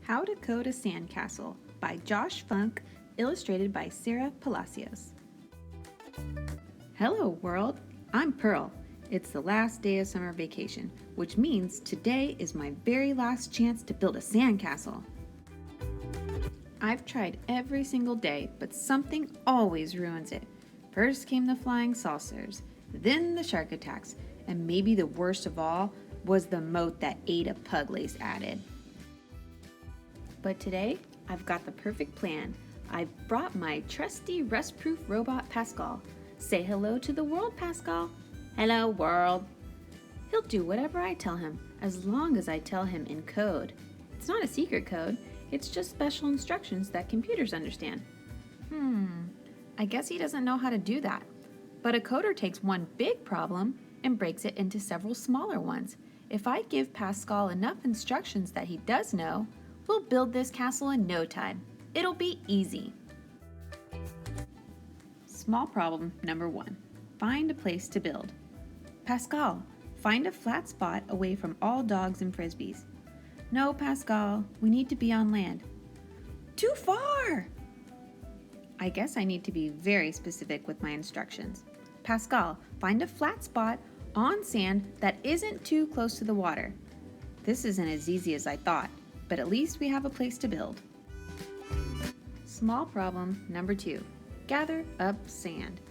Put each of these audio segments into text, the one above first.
How to Code a Sandcastle by Josh Funk, illustrated by Sarah Palacios. Hello world, I'm Pearl. It's the last day of summer vacation, which means today is my very last chance to build a sandcastle. I've tried every single day, but something always ruins it. First came the flying saucers, then the shark attacks, and maybe the worst of all was the moat that Ada Puglace added. But today, I've got the perfect plan. I've brought my trusty rust-proof robot Pascal. Say hello to the world, Pascal. Hello, world. He'll do whatever I tell him, as long as I tell him in code. It's not a secret code, it's just special instructions that computers understand. I guess he doesn't know how to do that. But a coder takes one big problem and breaks it into several smaller ones. If I give Pascal enough instructions that he does know, we'll build this castle in no time. It'll be easy. Small problem number 1. Find a place to build. Pascal, find a flat spot away from all dogs and frisbees. No, Pascal, we need to be on land. Too far! I guess I need to be very specific with my instructions. Pascal, find a flat spot on sand that isn't too close to the water. This isn't as easy as I thought, but at least we have a place to build. Small problem number 2. Gather up sand.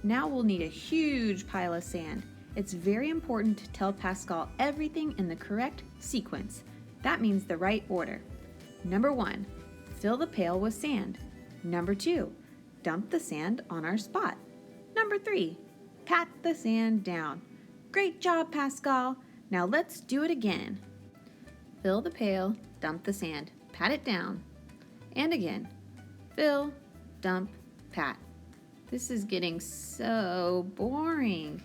Now we'll need a huge pile of sand. It's very important to tell Pascal everything in the correct sequence. That means the right order. Number 1, fill the pail with sand. Number 2, dump the sand on our spot. Number 3, pat the sand down. Great job, Pascal. Now let's do it again. Fill the pail, dump the sand, pat it down. And again, fill, dump, pat. This is getting so boring.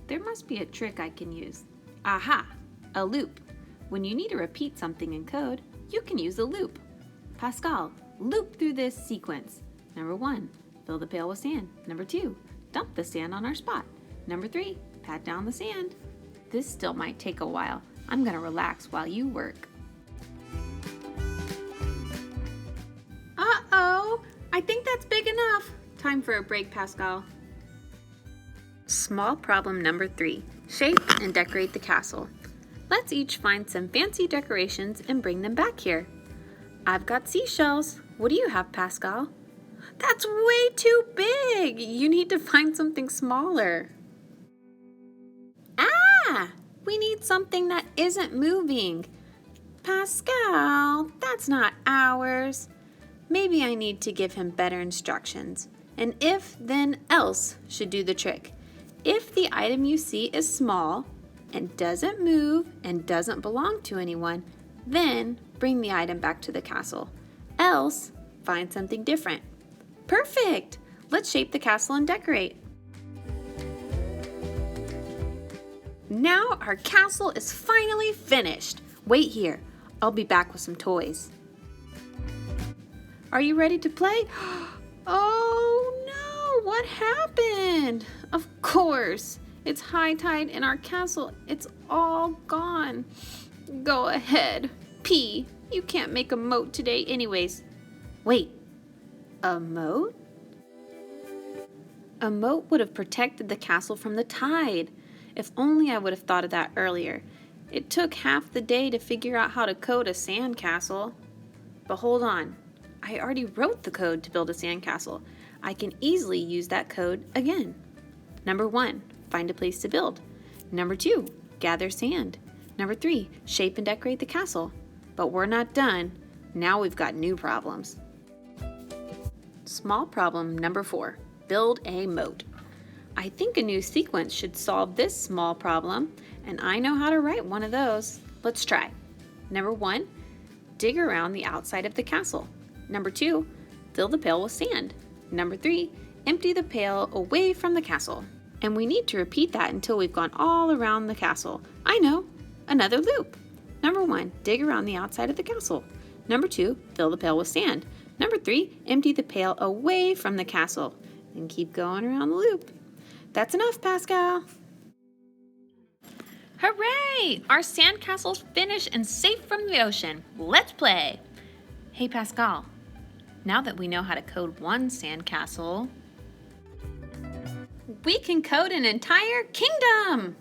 There must be a trick I can use. Aha, a loop. When you need to repeat something in code, you can use a loop. Pascal, loop through this sequence. Number 1, fill the pail with sand. Number 2, dump the sand on our spot. Number 3, pat down the sand. This still might take a while. I'm gonna relax while you work. Uh-oh, I think that's big enough. Time for a break, Pascal. Small problem number 3, shape and decorate the castle. Let's each find some fancy decorations and bring them back here. I've got seashells. What do you have, Pascal? That's way too big. You need to find something smaller. We need something that isn't moving. Pascal, that's not ours. Maybe I need to give him better instructions. An if, then else should do the trick. If the item you see is small and doesn't move and doesn't belong to anyone, then bring the item back to the castle. Else, find something different. Perfect! Let's shape the castle and decorate. Now our castle is finally finished. Wait here, I'll be back with some toys. Are you ready to play? Oh no, what happened? Of course, it's high tide in our castle. It's all gone. Go ahead, P. You can't make a moat today anyways. Wait, a moat? A moat would have protected the castle from the tide. If only I would have thought of that earlier. It took half the day to figure out how to code a sandcastle. But hold on, I already wrote the code to build a sandcastle. I can easily use that code again. Number 1, find a place to build. Number 2, gather sand. Number 3, shape and decorate the castle. But we're not done. Now we've got new problems. Small problem number 4, build a moat. I think a new sequence should solve this small problem, and I know how to write one of those. Let's try. Number 1, dig around the outside of the castle. Number 2, fill the pail with sand. Number 3, empty the pail away from the castle. And we need to repeat that until we've gone all around the castle. I know, another loop. Number 1, dig around the outside of the castle. Number 2, fill the pail with sand. Number 3, empty the pail away from the castle. And keep going around the loop. That's enough, Pascal. Hooray! Our sandcastle's finished and safe from the ocean. Let's play! Hey Pascal, now that we know how to code one sandcastle, we can code an entire kingdom!